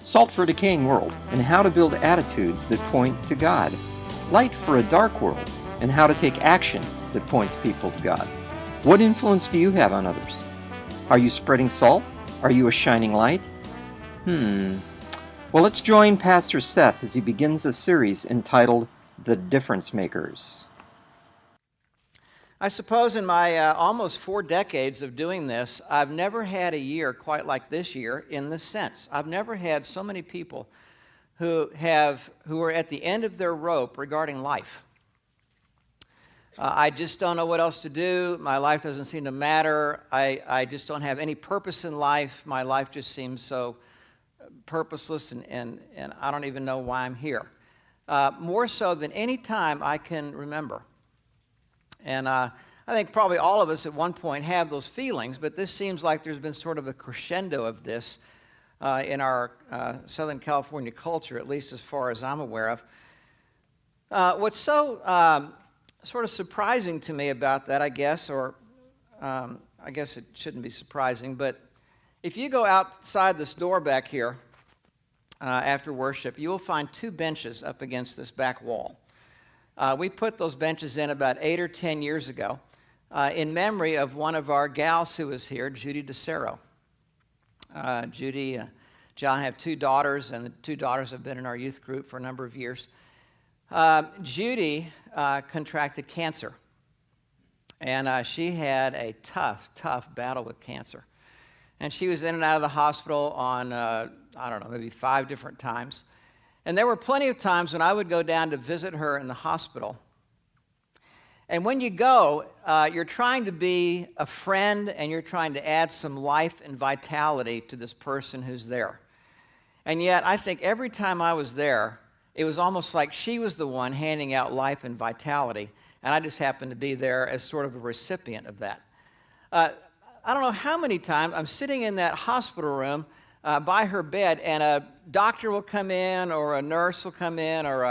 Salt for a Decaying World, and how to build attitudes that point to God. Light for a dark world, and how to take action that points people to God. What influence do you have on others? Are you spreading salt? Are you a shining light? Well, let's join Pastor Seth as he begins a series entitled The Difference Makers. I suppose in my almost 4 decades of doing this, I've never had a year quite like this year in this sense. I've never had so many people who are at the end of their rope regarding life. I just don't know what else to do. My life doesn't seem to matter. I just don't have any purpose in life. My life just seems so purposeless, and I don't even know why I'm here. More so than any time I can remember. And I think probably all of us at one point have those feelings, but this seems like there's been sort of a crescendo of this in our Southern California culture, at least as far as I'm aware of. What's so sort of surprising to me about that, I guess, or I guess it shouldn't be surprising, but if you go outside this door back here after worship, you will find 2 benches up against this back wall. We put those benches in about 8 or 10 years ago in memory of one of our gals who was here, Judy DeCero. John have 2 daughters, and the 2 daughters have been in our youth group for a number of years. Judy contracted cancer, and she had a tough battle with cancer. And she was in and out of the hospital on, maybe 5 different times. And there were plenty of times when I would go down to visit her in the hospital. And when you go, you're trying to be a friend, and you're trying to add some life and vitality to this person who's there. And yet, I think every time I was there, it was almost like she was the one handing out life and vitality, and I just happened to be there as sort of a recipient of that. I don't know how many times I'm sitting in that hospital room by her bed, and a doctor will come in, or a nurse will come in, or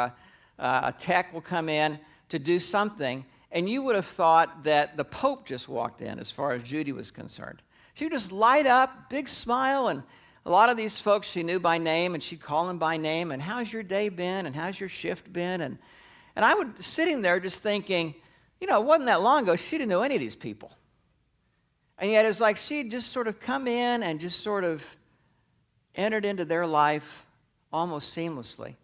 a tech will come in to do something, and you would have thought that the Pope just walked in as far as Judy was concerned. She would just light up, big smile, and a lot of these folks she knew by name, and she'd call them by name, and how's your day been, and how's your shift been? And I was sitting there just thinking, it wasn't that long ago she didn't know any of these people. And yet it's like she'd just sort of come in and just sort of entered into their life almost seamlessly.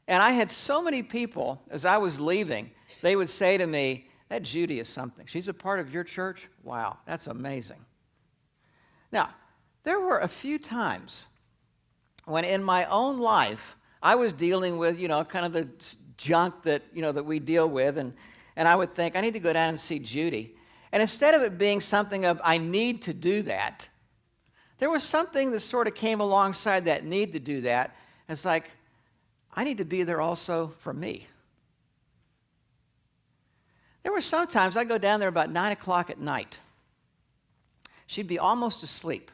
And I had so many people, as I was leaving, they would say to me, that Judy is something. She's a part of your church? Wow, that's amazing. Now, there were a few times when in my own life, I was dealing with, kind of the junk that, that we deal with, and I would think, I need to go down and see Judy. And instead of it being something of, I need to do that, there was something that sort of came alongside that need to do that. It's like, I need to be there also for me. There were sometimes I'd go down there about 9 o'clock at night. She'd be almost asleep.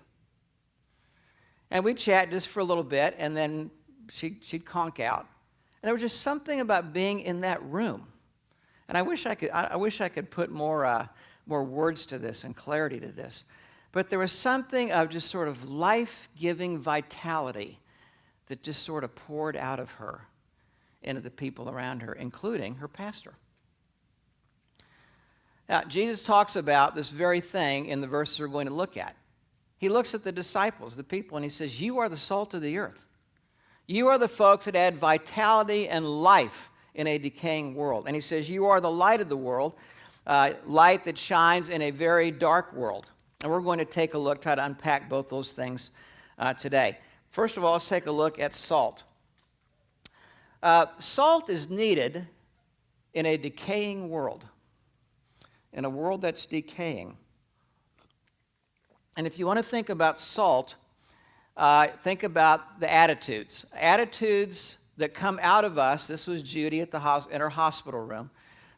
And we'd chat just for a little bit, and then she'd conk out. And there was just something about being in that room. And I wish I could put more words to this and clarity to this. But there was something of just sort of life-giving vitality that just sort of poured out of her into the people around her, including her pastor. Now, Jesus talks about this very thing in the verses we're going to look at. He looks at the disciples, the people, and he says, you are the salt of the earth. You are the folks that add vitality and life in a decaying world. And he says, you are the light of the world, light that shines in a very dark world. And we're going to take a look, try to unpack both those things today. First of all, let's take a look at salt. Salt is needed in a decaying world, in a world that's decaying. And if you want to think about salt, think about the attitudes. Attitudes that come out of us. This was Judy in her hospital room.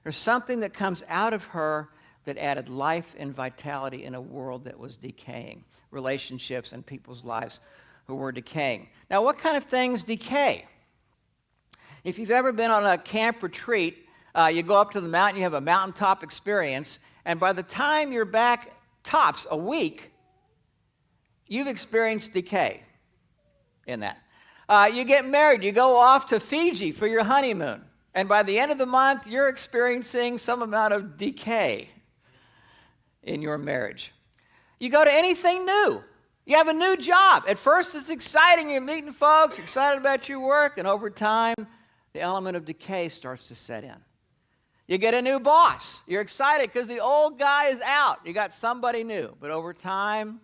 There's something that comes out of her that added life and vitality in a world that was decaying. Relationships and people's lives who were decaying. Now, what kind of things decay? If you've ever been on a camp retreat, you go up to the mountain, you have a mountaintop experience, and by the time you're back tops a week, you've experienced decay. in that. You get married, you go off to Fiji for your honeymoon, and by the end of the month, you're experiencing some amount of decay in your marriage. You go to anything new. You have a new job. At first, it's exciting. You're meeting folks, you're excited about your work, and over time, the element of decay starts to set in. You get a new boss. You're excited because the old guy is out. You got somebody new. But over time,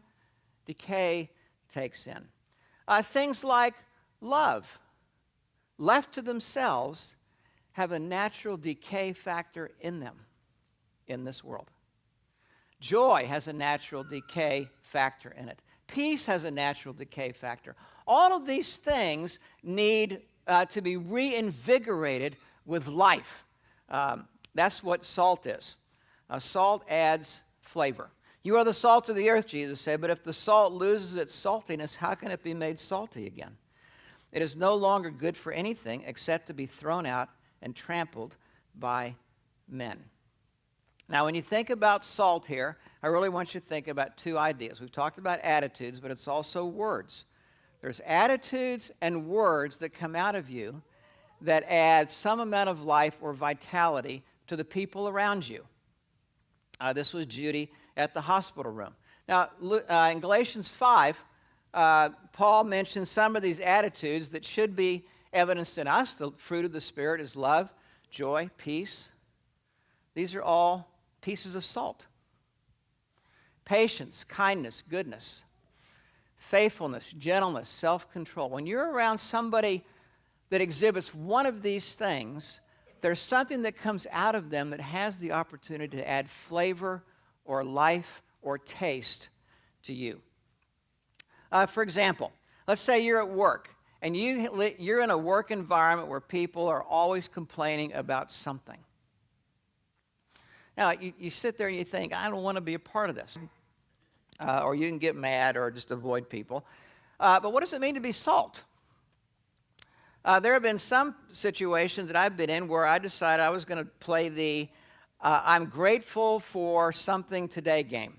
decay takes in. Things like love, left to themselves, have a natural decay factor in them in this world. Joy has a natural decay factor in it. Peace has a natural decay factor. All of these things need to be reinvigorated with life. That's what salt is. Salt adds flavor. You are the salt of the earth, Jesus said, but if the salt loses its saltiness, how can it be made salty again? It is no longer good for anything except to be thrown out and trampled by men. Now, when you think about salt here, I really want you to think about two ideas. We've talked about attitudes, but it's also words. There's attitudes and words that come out of you that add some amount of life or vitality to the people around you. This was Judy at the hospital room. Now, in Galatians 5, Paul mentions some of these attitudes that should be evidenced in us. The fruit of the Spirit is love, joy, peace. These are all pieces of salt. Patience, kindness, goodness, faithfulness, gentleness, self-control. When you're around somebody that exhibits one of these things, there's something that comes out of them that has the opportunity to add flavor or life or taste to you. For example, let's say you're at work and you're in a work environment where people are always complaining about something. Now, you sit there and you think, I don't want to be a part of this. Or you can get mad or just avoid people. But what does it mean to be salt? There have been some situations that I've been in where I decided I was going to play the I'm grateful for something today game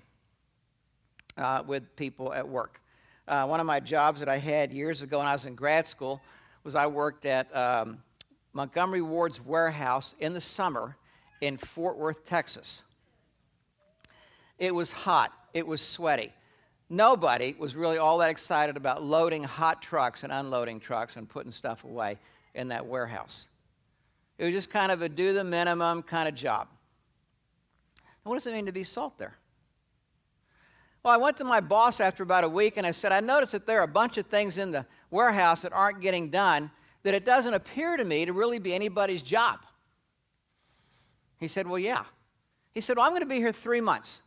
with people at work. One of my jobs that I had years ago when I was in grad school was I worked at Montgomery Ward's warehouse in the summer in Fort Worth, Texas. It was hot. It was sweaty. Nobody was really all that excited about loading hot trucks and unloading trucks and putting stuff away in that warehouse. It was just kind of a do the minimum kind of job. And what does it mean to be salt there? Well, I went to my boss after about a week and I said, I noticed that there are a bunch of things in the warehouse that aren't getting done, that it doesn't appear to me to really be anybody's job. He said, well, yeah. He said, well, I'm going to be here 3 months.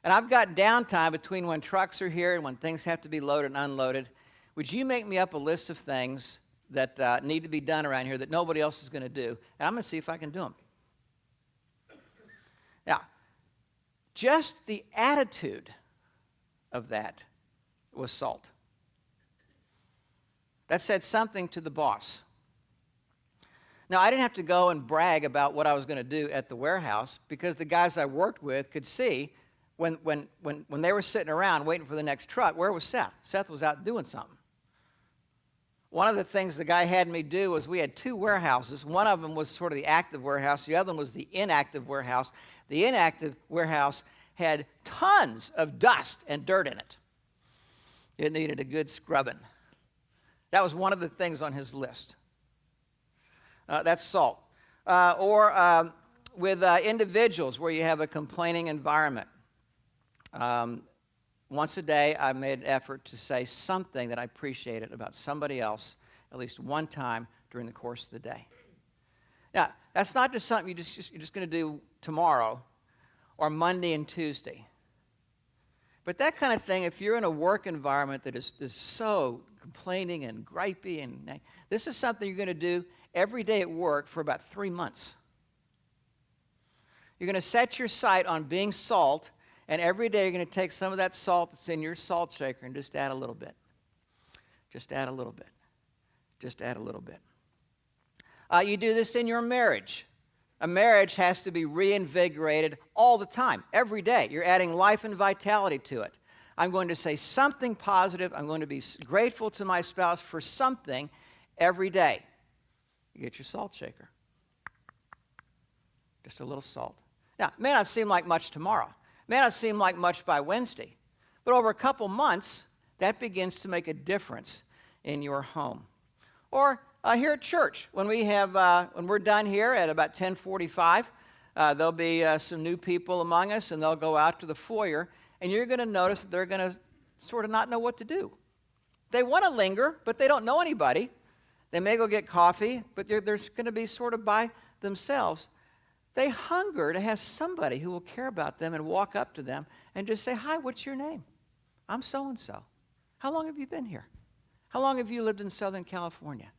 And I've got downtime between when trucks are here and when things have to be loaded and unloaded. Would you make me up a list of things that need to be done around here that nobody else is going to do? And I'm going to see if I can do them. Now, just the attitude of that was salt. That said something to the boss. Now, I didn't have to go and brag about what I was going to do at the warehouse because the guys I worked with could see when they were sitting around waiting for the next truck, where was Seth? Seth was out doing something. One of the things the guy had me do was we had 2 warehouses. One of them was sort of the active warehouse. The other one was the inactive warehouse. The inactive warehouse had tons of dust and dirt in it. It needed a good scrubbing. That was one of the things on his list. That's salt. Or with individuals where you have a complaining environment. Once a day, I made an effort to say something that I appreciated about somebody else at least one time during the course of the day. Now, that's not just something you're just going to do tomorrow or Monday and Tuesday. But that kind of thing, if you're in a work environment that is so complaining and gripey, and this is something you're going to do every day at work for about 3 months. You're going to set your sight on being salt, and every day you're going to take some of that salt that's in your salt shaker and just add a little bit. Just add a little bit. Just add a little bit. You do this in your marriage. A marriage has to be reinvigorated all the time, every day. You're adding life and vitality to it. I'm going to say something positive. I'm going to be grateful to my spouse for something every day. You get your salt shaker. Just a little salt. Now, it may not seem like much tomorrow. It may not seem like much by Wednesday. But over a couple months, that begins to make a difference in your home. Or here at church, when we're done here at about 10:45, there'll be some new people among us, and they'll go out to the foyer, and you're going to notice that they're going to sort of not know what to do. They want to linger, but they don't know anybody. They may go get coffee, but they're going to be sort of by themselves. They hunger to have somebody who will care about them and walk up to them and just say, "Hi, what's your name? I'm so-and-so. How long have you been here? How long have you lived in Southern California?"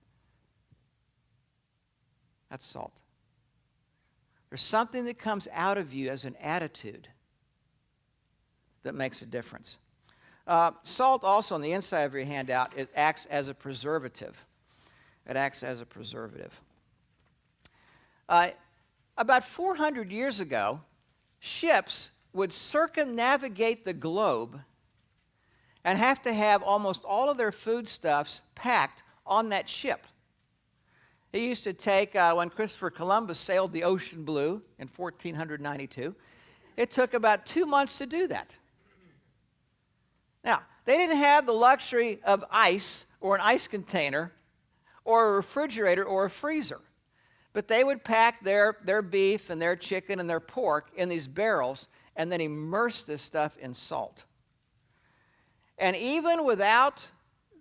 That's salt. There's something that comes out of you as an attitude that makes a difference. Salt also on the inside of your handout, it acts as a preservative. It acts as a preservative. About 400 years ago, ships would circumnavigate the globe and have to have almost all of their foodstuffs packed on that ship. It used to take, when Christopher Columbus sailed the ocean blue in 1492, it took about 2 months to do that. Now, they didn't have the luxury of ice or an ice container or a refrigerator or a freezer. But they would pack their beef and their chicken and their pork in these barrels and then immerse this stuff in salt. And even without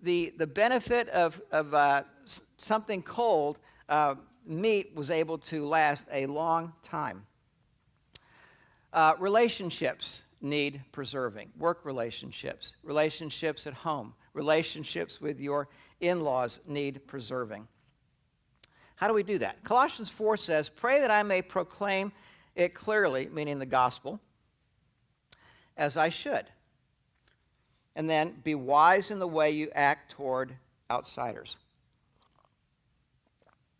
the benefit of something cold, meat was able to last a long time. Relationships need preserving. Work relationships, relationships at home, relationships with your in-laws need preserving. How do we do that? Colossians 4 says, "Pray that I may proclaim it clearly," meaning the gospel, "as I should. And then be wise in the way you act toward outsiders."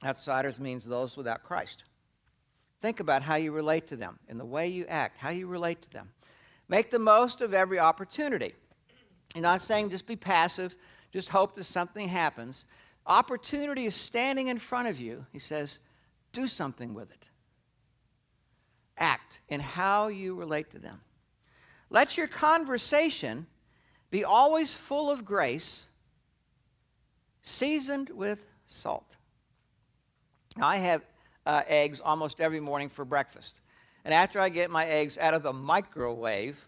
Outsiders means those without Christ. Think about how you relate to them, in the way you act, how you relate to them. Make the most of every opportunity. You're not saying just be passive, just hope that something happens. Opportunity is standing in front of you. He says, do something with it. Act in how you relate to them. Let your conversation be always full of grace, seasoned with salt. Now, I have eggs almost every morning for breakfast. And after I get my eggs out of the microwave,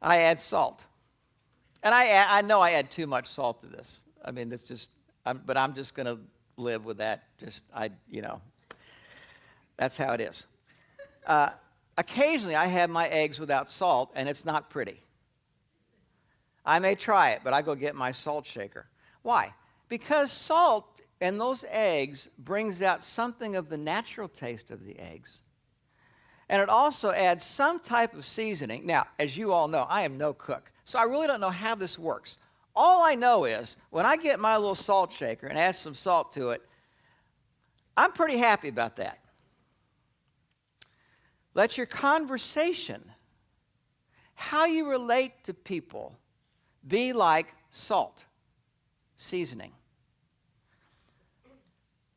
I add salt. And I know I add too much salt to this. I mean, it's just, but I'm just going to live with that. That's how it is. Occasionally, I have my eggs without salt, and it's not pretty. I may try it, but I go get my salt shaker. Why? Because salt in those eggs brings out something of the natural taste of the eggs. And it also adds some type of seasoning. Now, as you all know, I am no cook, so I really don't know how this works. All I know is when I get my little salt shaker and add some salt to it, I'm pretty happy about that. Let your conversation, how you relate to people, be like salt, seasoning,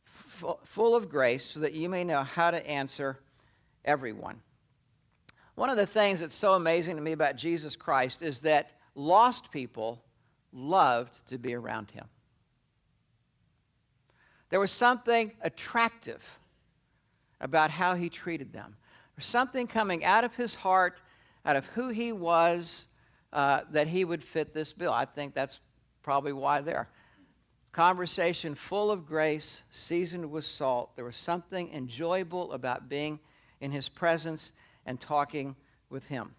full of grace, so that you may know how to answer everyone. One of the things that's so amazing to me about Jesus Christ is that lost people loved to be around him. There was something attractive about how he treated them. There's something coming out of his heart, out of who he was, that he would fit this bill. I think that's probably why there. Conversation full of grace, seasoned with salt. There was something enjoyable about being in his presence and talking with him.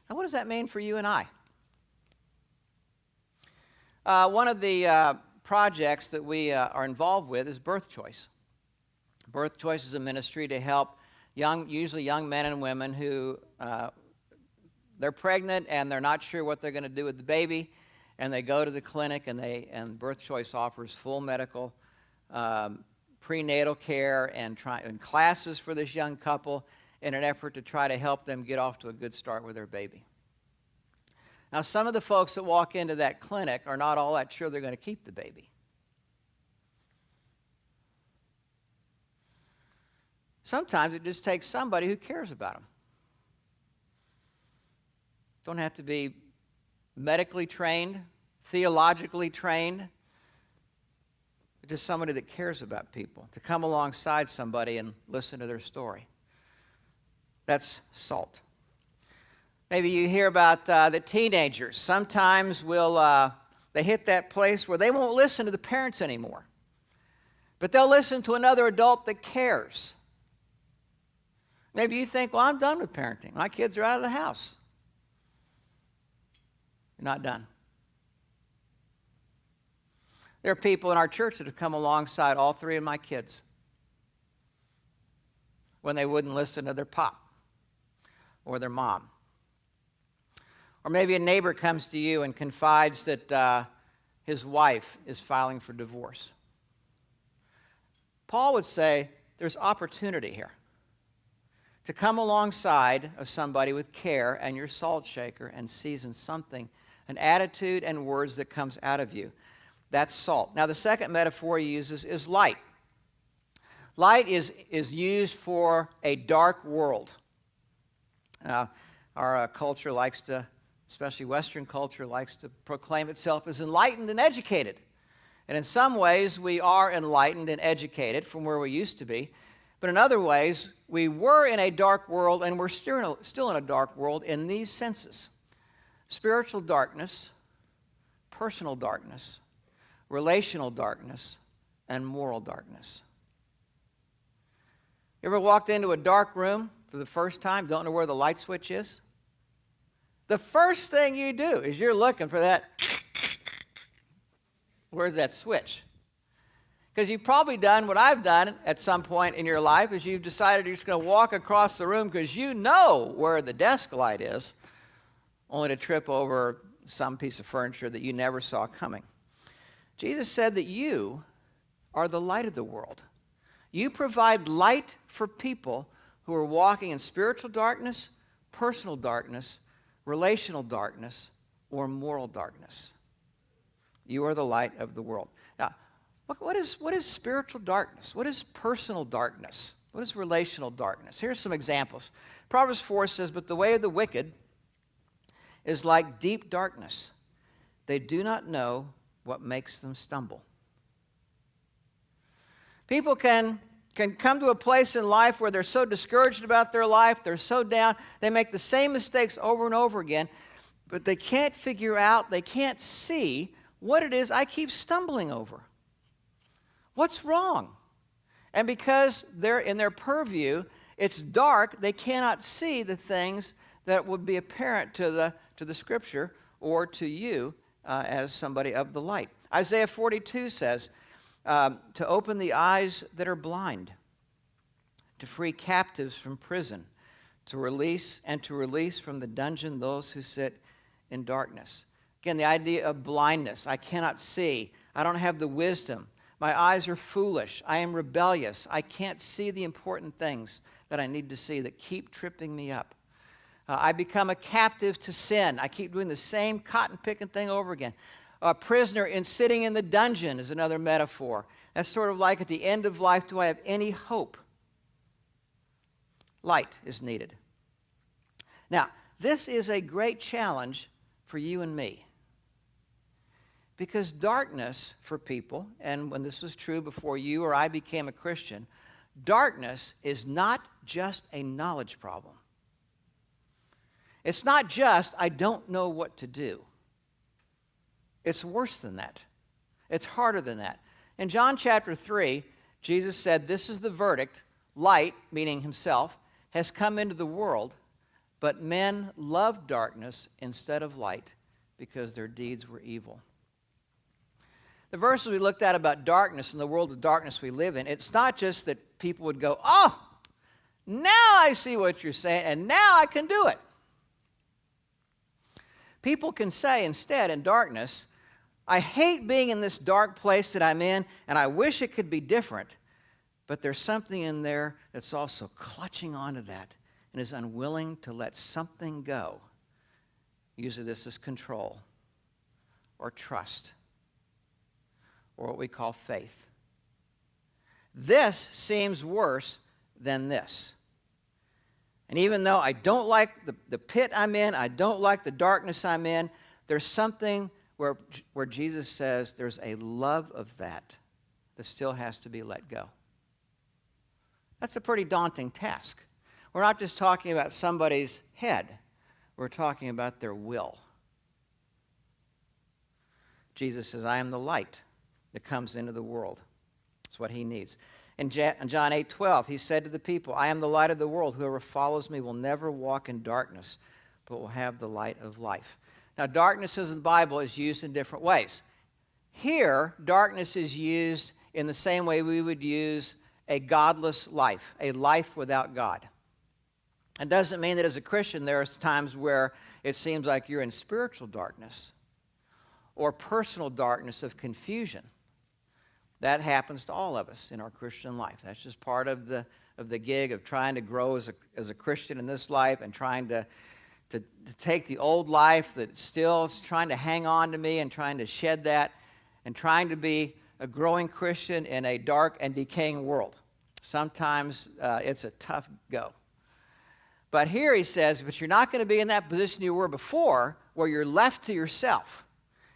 Now, what does that mean for you and I? One of the projects that we are involved with is Birth Choice. Birth Choice is a ministry to help usually young men and women who they're pregnant and they're not sure what they're going to do with the baby, and they go to the clinic, and Birth Choice offers full medical prenatal care and classes for this young couple in an effort to try to help them get off to a good start with their baby. 1 of the projects that we are involved with is Birth Choice. Birth Choice is a ministry to help young usually young men and women who they're pregnant and they're not sure what they're going to do with the baby, and they go to the clinic, and they in an effort to try to help them get off to a good start with their baby. Now, some of the folks that walk into that clinic are not all that sure they're going to keep the baby. Sometimes it just takes somebody who cares about them. Don't have to be medically trained, theologically trained, but just somebody that cares about people, to come alongside somebody and listen to their story. That's salt. Maybe you hear about the teenagers. Sometimes they hit that place where they won't listen to the parents anymore, but they'll listen to another adult that cares. Maybe you think, well, I'm done with parenting. My kids are out of the house. You're not done. There are people in our church that have come alongside all three of my kids when they wouldn't listen to their pop or their mom. Or maybe a neighbor comes to you and confides that his wife is filing for divorce. Paul would say there's opportunity here to come alongside of somebody with care and your salt shaker and season something, an attitude and words that comes out of you. That's salt. Now, the second metaphor he uses is light. Light is used for a dark world. Our culture likes to, especially Western culture, likes to proclaim itself as enlightened and educated. And in some ways, we are enlightened and educated from where we used to be. But in other ways, we were in a dark world, and we're still in a dark world in these senses: spiritual darkness, personal darkness, relational darkness, and moral darkness. You ever walked into a dark room for the first time, don't know where the light switch is? The first thing you do is you're looking for that. Where's that switch? Because you've probably done what I've done at some point in your life, is you've decided you're just going to walk across the room because you know where the desk light is, only to trip over some piece of furniture that you never saw coming. Jesus said that you are the light of the world. You provide light for people who are walking in spiritual darkness, personal darkness, relational darkness, or moral darkness. You are the light of the world. Now, what is spiritual darkness? What is personal darkness? What is relational darkness? Here's some examples. Proverbs 4 says, "But the way of the wicked is like deep darkness. They do not know what makes them stumble." People can come to a place in life where they're so discouraged about their life, they're so down, they make the same mistakes over and over again, but they can't figure out, they can't see what it is I keep stumbling over. What's wrong? And because they're in their purview, it's dark, they cannot see the things that would be apparent to the Scripture or to you as somebody of the light. Isaiah 42 says, to open the eyes that are blind, to free captives from prison, to release from the dungeon those who sit in darkness. Again, the idea of blindness. I cannot see. I don't have the wisdom. My eyes are foolish. I am rebellious. I can't see the important things that I need to see that keep tripping me up. I become a captive to sin. I keep doing the same cotton-picking thing over again. A prisoner sitting in the dungeon is another metaphor. That's sort of like at the end of life, do I have any hope? Light is needed. Now, this is a great challenge for you and me. Because darkness for people, and when this was true before you or I became a Christian, darkness is not just a knowledge problem. It's not just, I don't know what to do. It's worse than that. It's harder than that. In John chapter 3, Jesus said, "This is the verdict. Light," meaning himself, "has come into the world, but men loved darkness instead of light because their deeds were evil." The verses we looked at about darkness and the world of darkness we live in, it's not just that people would go, "Oh, now I see what you're saying, and now I can do it." People can say instead in darkness, "I hate being in this dark place that I'm in, and I wish it could be different," but there's something in there that's also clutching onto that and is unwilling to let something go Usually this is control or trust or what we call faith. This seems worse than this. And even though I don't like the pit I'm in, I don't like the darkness I'm in, there's something where Jesus says there's a love of that still has to be let go. That's a pretty daunting task. We're not just talking about somebody's head. We're talking about their will. Jesus says, I am the light that comes into the world. That's what he needs. In John 8:12, he said to the people, I am the light of the world. Whoever follows me will never walk in darkness, but will have the light of life. Now, darkness in the Bible is used in different ways. Here, darkness is used in the same way we would use a godless life, a life without God. It doesn't mean that as a Christian there are times where it seems like you're in spiritual darkness or personal darkness of confusion. That happens to all of us in our Christian life. That's just part of the gig of trying to grow as a Christian in this life and trying to take the old life that still is trying to hang on to me and trying to shed that and trying to be a growing Christian in a dark and decaying world. Sometimes it's a tough go. But here he says, but you're not going to be in that position you were before where you're left to yourself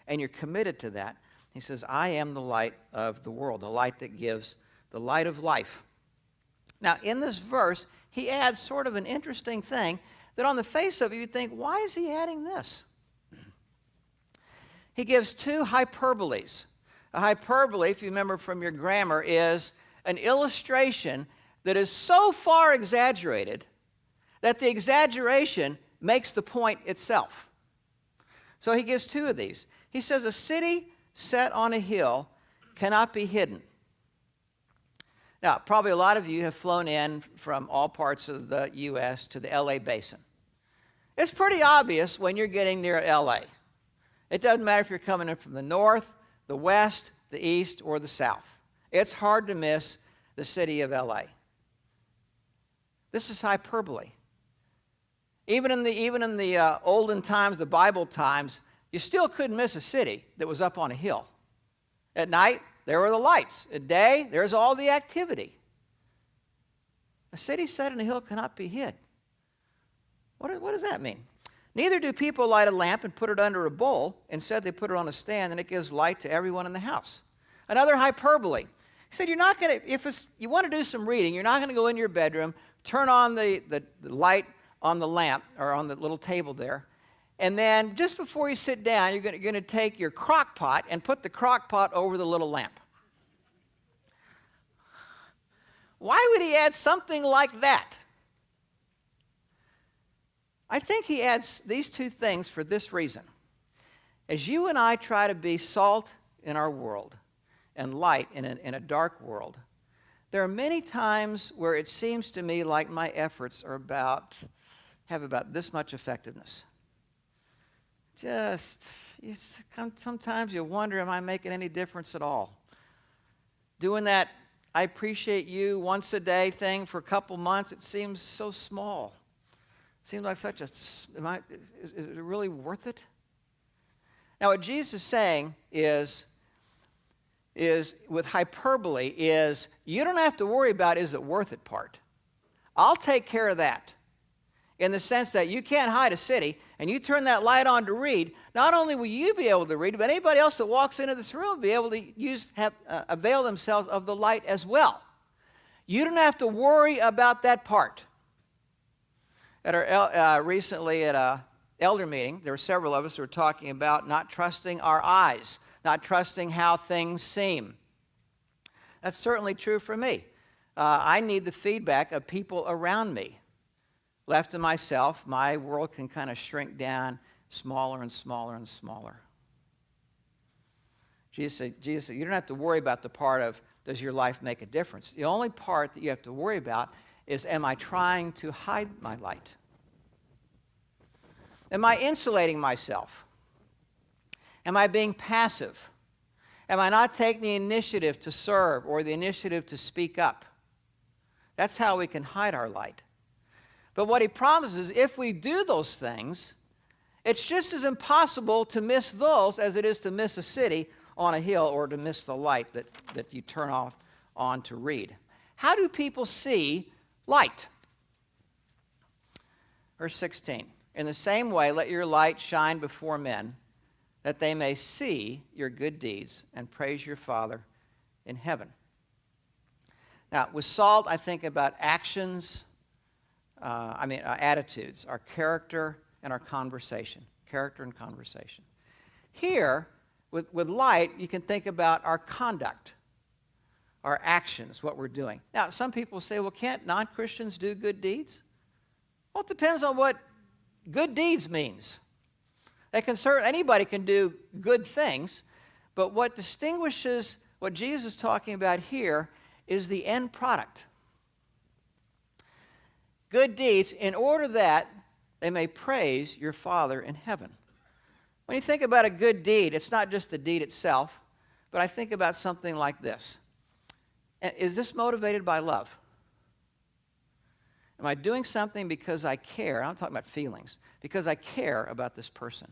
and you're committed to that. He says, I am the light of the world, the light that gives the light of life. Now, in this verse, he adds sort of an interesting thing that on the face of it, you'd think, why is he adding this? He gives two hyperboles. A hyperbole, if you remember from your grammar, is an illustration that is so far exaggerated that the exaggeration makes the point itself. So he gives two of these. He says, a city set on a hill cannot be hidden. Now, probably a lot of you have flown in from all parts of the U.S. to the L.A. basin. It's pretty obvious when you're getting near L.A. It doesn't matter if you're coming in from the north, the west, the east, or the south. It's hard to miss the city of L.A. This is hyperbole. Even in the olden times, the Bible times, you still couldn't miss a city that was up on a hill. At night, there were the lights. At day, there's all the activity. A city set on a hill cannot be hid. What does that mean? Neither do people light a lamp and put it under a bowl. Instead, they put it on a stand, and it gives light to everyone in the house. Another hyperbole. He said, you're not going to, if you want to do some reading, you're not going to go into your bedroom, turn on the light on the lamp or on the little table there, and then just before you sit down, you're going to take your crock pot and put the crock pot over the little lamp. Why would he add something like that? I think he adds these two things for this reason. As you and I try to be salt in our world and light in a dark world, there are many times where it seems to me like my efforts have about this much effectiveness. Sometimes you wonder, am I making any difference at all? Doing that I appreciate you once a day thing for a couple months, it seems so small. Seems like is it really worth it? Now what Jesus is saying is with hyperbole is you don't have to worry about is it worth it part. I'll take care of that. In the sense that you can't hide a city, and you turn that light on to read, not only will you be able to read, but anybody else that walks into this room will be able to avail themselves of the light as well. You don't have to worry about that part. Recently at an elder meeting, there were several of us who were talking about not trusting our eyes, not trusting how things seem. That's certainly true for me. I need the feedback of people around me. Left to myself, my world can kind of shrink down smaller and smaller and smaller. Jesus said, you don't have to worry about the part of, does your life make a difference? The only part that you have to worry about is, am I trying to hide my light? Am I insulating myself? Am I being passive? Am I not taking the initiative to serve or the initiative to speak up? That's how we can hide our light. But what he promises, if we do those things, It's just as impossible to miss those as it is to miss a city on a hill or to miss the light that you turn off on to read. How do people see light? Verse 16. In the same way, let your light shine before men, that they may see your good deeds and praise your Father in heaven. Now, with salt, I think about actions, attitudes, our character and our conversation. Character and conversation. Here, with light, you can think about our conduct, our actions, what we're doing. Now, some people say, well, can't non-Christians do good deeds? Well, it depends on what good deeds means. Anybody can do good things, but what distinguishes what Jesus is talking about here is the end product. Good deeds, in order that they may praise your Father in heaven. When you think about a good deed, it's not just the deed itself, but I think about something like this. Is this motivated by love? Am I doing something because I care? I'm talking about feelings. Because I care about this person.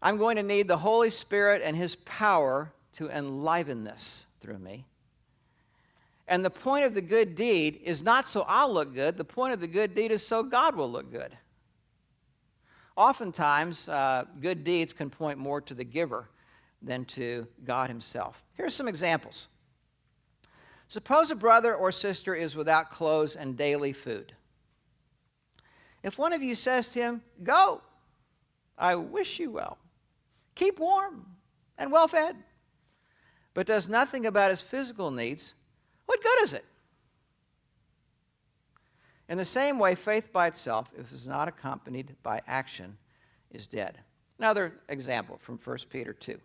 I'm going to need the Holy Spirit and His power to enliven this through me. And the point of the good deed is not so I'll look good. The point of the good deed is so God will look good. Oftentimes, good deeds can point more to the giver than to God Himself. Here's some examples. Suppose a brother or sister is without clothes and daily food. If one of you says to him, "Go, I wish you well, keep warm and well fed," but does nothing about his physical needs, what good is it? In the same way, faith by itself, if it is not accompanied by action, is dead. Another example from 1 Peter 2.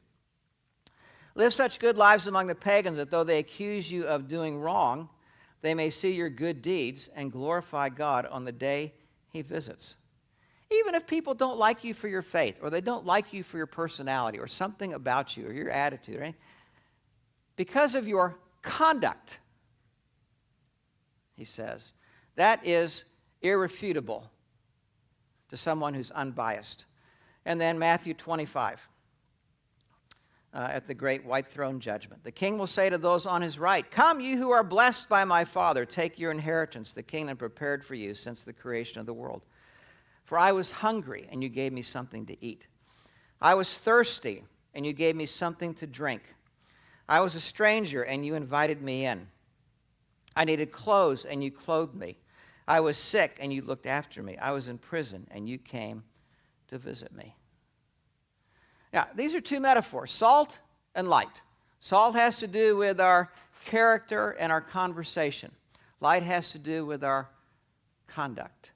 Live such good lives among the pagans that though they accuse you of doing wrong, they may see your good deeds and glorify God on the day He visits. Even if people don't like you for your faith, or they don't like you for your personality, or something about you, or your attitude, right? Because of your conduct, he says, that is irrefutable to someone who's unbiased. And then Matthew 25. At the great white throne judgment. The king will say to those on his right, "Come, you who are blessed by my Father, take your inheritance, the kingdom prepared for you since the creation of the world. For I was hungry, and you gave me something to eat. I was thirsty, and you gave me something to drink. I was a stranger, and you invited me in. I needed clothes, and you clothed me. I was sick, and you looked after me. I was in prison, and you came to visit me." Now, these are two metaphors, salt and light. Salt has to do with our character and our conversation. Light has to do with our conduct.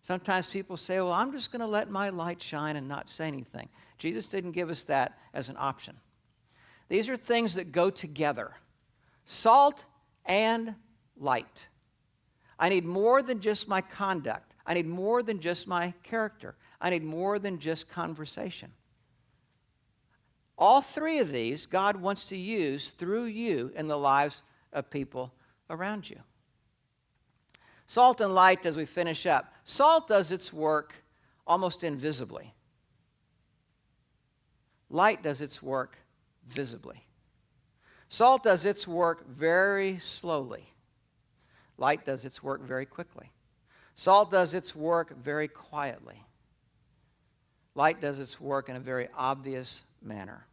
Sometimes people say, well, I'm just going to let my light shine and not say anything. Jesus didn't give us that as an option. These are things that go together. Salt and light. I need more than just my conduct. I need more than just my character. I need more than just conversation. All three of these God wants to use through you in the lives of people around you. Salt and light, as we finish up. Salt does its work almost invisibly. Light does its work visibly. Salt does its work very slowly. Light does its work very quickly. Salt does its work very quietly. Light does its work in a very obvious manner.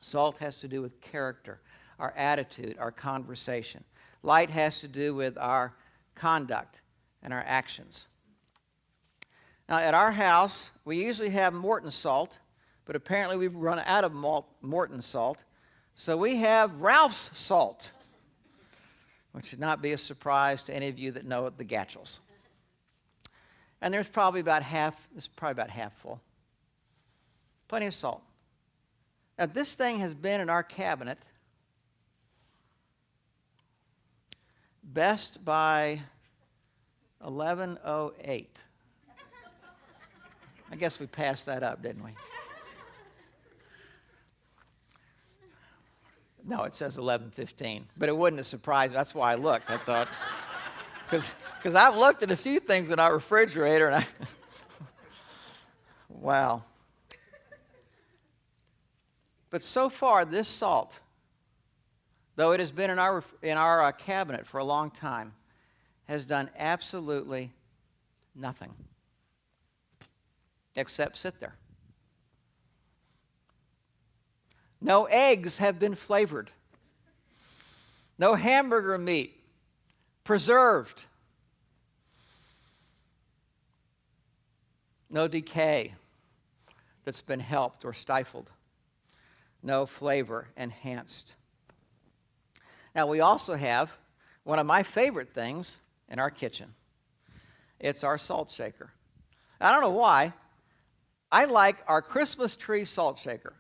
Salt has to do with character, our attitude, our conversation. Light has to do with our conduct and our actions. Now, at our house, we usually have Morton salt, but apparently we've run out of Morton salt, so we have Ralph's salt, which should not be a surprise to any of you that know the Gatchells. And there's probably about half full. Plenty of salt. Now, this thing has been in our cabinet best by 11:08. I guess we passed that up, didn't we? No, it says 11:15, but it wouldn't have surprised me. That's why I looked. I thought Because I've looked at a few things in our refrigerator, and wow. But so far, this salt, though it has been in our cabinet for a long time, has done absolutely nothing except sit there. No eggs have been flavored. No hamburger meat preserved. No decay that's been helped or stifled. No flavor enhanced. Now, we also have one of my favorite things in our kitchen. It's our salt shaker. I don't know why. I like our Christmas tree salt shaker.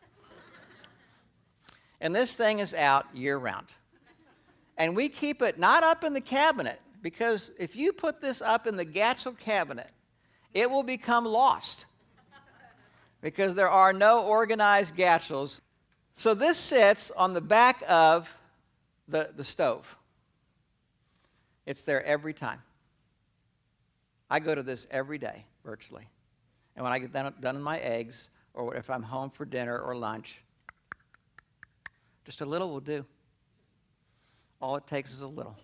And this thing is out year-round. And we keep it not up in the cabinet, because if you put this up in the Gatchell cabinet, it will become lost, because there are no organized Gatchells. So this sits on the back of the stove. It's there every time. I go to this every day, virtually. And when I get done with my eggs, or if I'm home for dinner or lunch, just a little will do. All it takes is a little.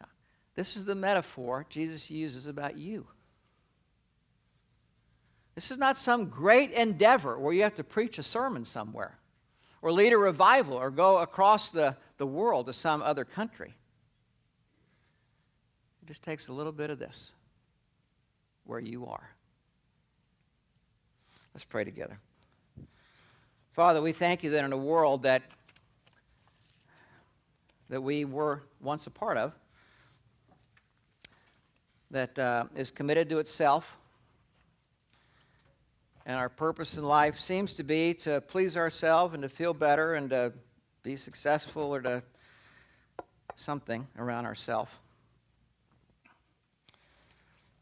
Now, this is the metaphor Jesus uses about you. This is not some great endeavor where you have to preach a sermon somewhere, or lead a revival, or go across the world to some other country. It just takes a little bit of this where you are. Let's pray together. Father, we thank you that in a world that we were once a part of, that is committed to itself, and our purpose in life seems to be to please ourselves and to feel better and to be successful, or to something around ourselves,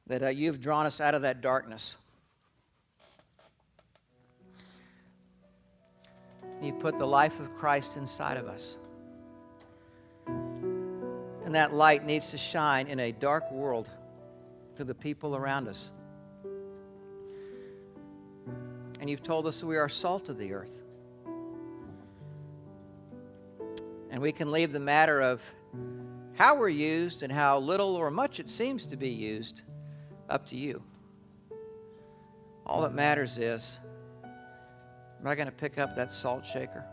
that you've drawn us out of that darkness. You put the life of Christ inside of us. And that light needs to shine in a dark world to the people around us. And you've told us that we are salt of the earth. And we can leave the matter of how we're used and how little or much it seems to be used up to you. All that matters is, am I going to pick up that salt shaker?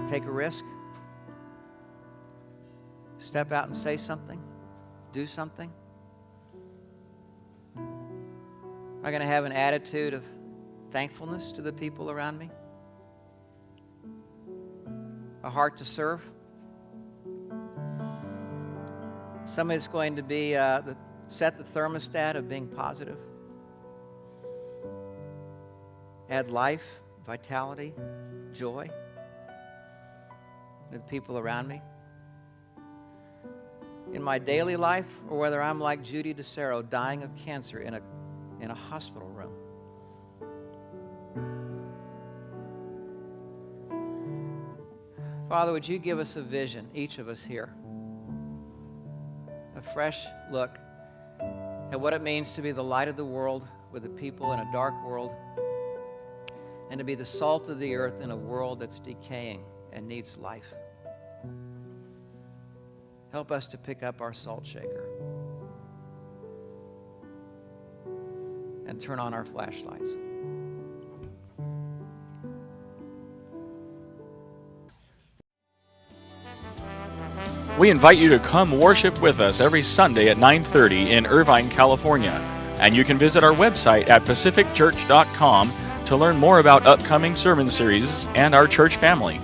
Take a risk? Step out and say something? Do something? Am I going to have an attitude of thankfulness to the people around me? A heart to serve? Somebody that's going to be set the thermostat of being positive? Add life, vitality, joy to the people around me? In my daily life, or whether I'm like Judy DeCero, dying of cancer in a hospital room. Father, would you give us a vision, each of us here, a fresh look at what it means to be the light of the world with the people in a dark world, and to be the salt of the earth in a world that's decaying and needs life. Help us to pick up our salt shaker and turn on our flashlights. We invite you to come worship with us every Sunday at 9:30 in Irvine, California. And you can visit our website at pacificchurch.com to learn more about upcoming sermon series and our church family.